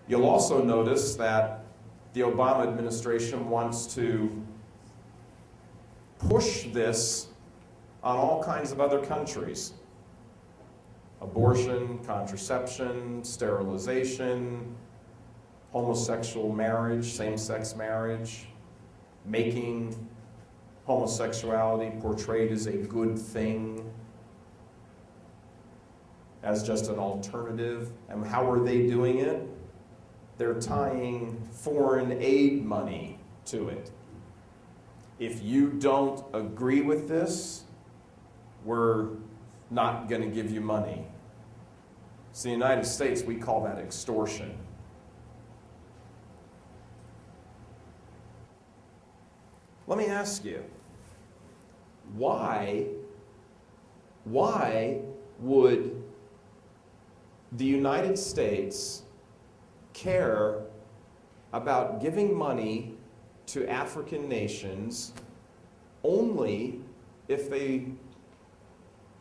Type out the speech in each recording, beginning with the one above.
You'll also notice that the Obama administration wants to push this on all kinds of other countries. Abortion, contraception, sterilization, homosexual marriage, same-sex marriage, making homosexuality portrayed as a good thing, as just an alternative. And how are they doing it? They're tying foreign aid money to it. If you don't agree with this, we're not going to give you money. So in the United States, we call that extortion. Let me ask you, why would the United States care about giving money to African nations only if they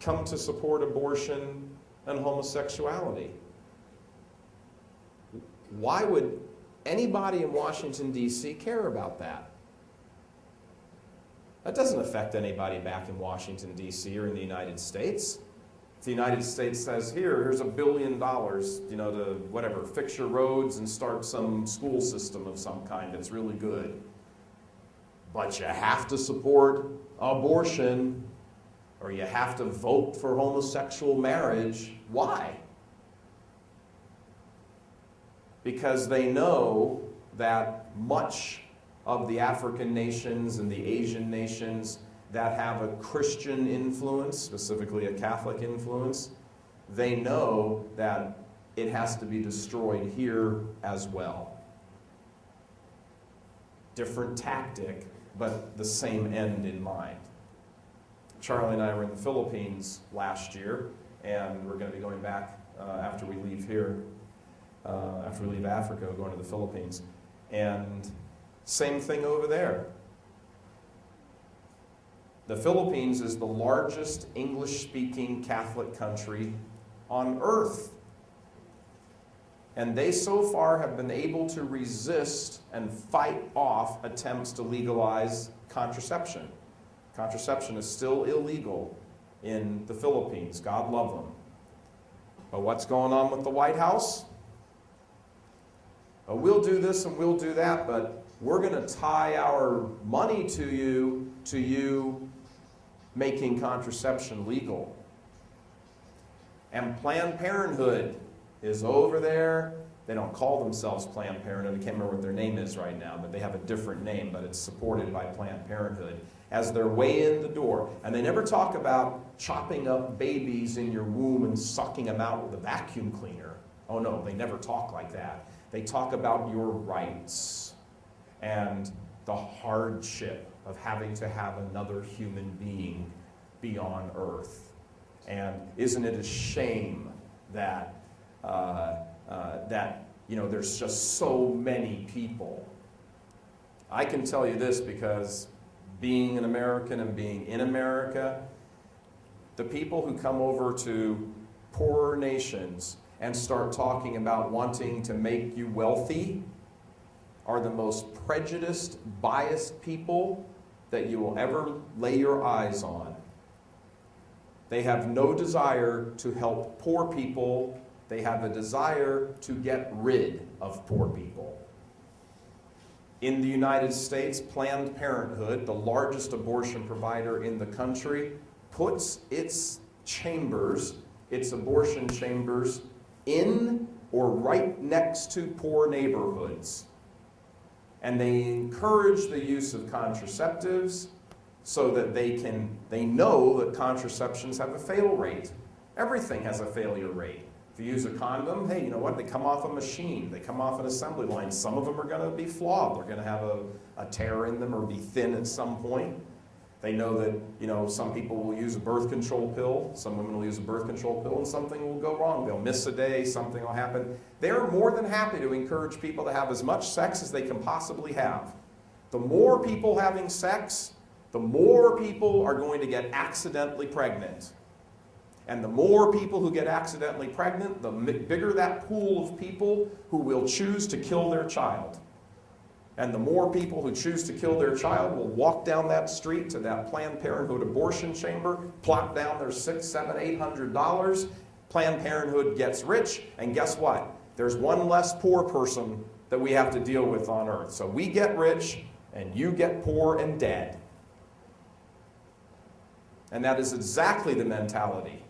come to support abortion and homosexuality? Why would anybody in Washington, D.C. care about that? That doesn't affect anybody back in Washington, D.C. or in the United States. If the United States says, here's $1 billion, to whatever, fix your roads and start some school system of some kind that's really good. But you have to support abortion, or you have to vote for homosexual marriage. Why? Because they know that much of the African nations and the Asian nations that have a Christian influence, specifically a Catholic influence, they know that it has to be destroyed here as well. Different tactic, but the same end in mind. Charlie and I were in the Philippines last year, and we're going to be going back after we leave here, after we leave Africa, going to the Philippines. And same thing over there. The Philippines is the largest English-speaking Catholic country on earth. And they so far have been able to resist and fight off attempts to legalize contraception. Contraception is still illegal in the Philippines. God love them. But what's going on with the White House? We'll do this and we'll do that, but we're going to tie our money to you making contraception legal. And Planned Parenthood is over there. They don't call themselves Planned Parenthood. I can't remember what their name is right now, but they have a different name, but it's supported by Planned Parenthood as their way in the door. And they never talk about chopping up babies in your womb and sucking them out with a vacuum cleaner. Oh no, they never talk like that. They talk about your rights and the hardship of having to have another human being be on earth. And isn't it a shame that there's just so many people? I can tell you this because being an American and being in America, the people who come over to poorer nations and start talking about wanting to make you wealthy are the most prejudiced, biased people that you will ever lay your eyes on. They have no desire to help poor people. They have a desire to get rid of poor people. In the United States, Planned Parenthood, the largest abortion provider in the country, puts its chambers, its abortion chambers, in or right next to poor neighborhoods. And they encourage the use of contraceptives so that they know that contraceptions have a fail rate. Everything has a failure rate. If you use a condom, hey, you know what? They come off a machine. They come off an assembly line. Some of them are going to be flawed. They're going to have a tear in them or be thin at some point. They know that, some people will use a birth control pill. Some women will use a birth control pill and something will go wrong. They'll miss a day. Something will happen. They're more than happy to encourage people to have as much sex as they can possibly have. The more people having sex, the more people are going to get accidentally pregnant. And the more people who get accidentally pregnant, the bigger that pool of people who will choose to kill their child. And the more people who choose to kill their child will walk down that street to that Planned Parenthood abortion chamber, plop down their $600, $700, $800. Planned Parenthood gets rich, and guess what? There's one less poor person that we have to deal with on earth. So we get rich, and you get poor and dead. And that is exactly the mentality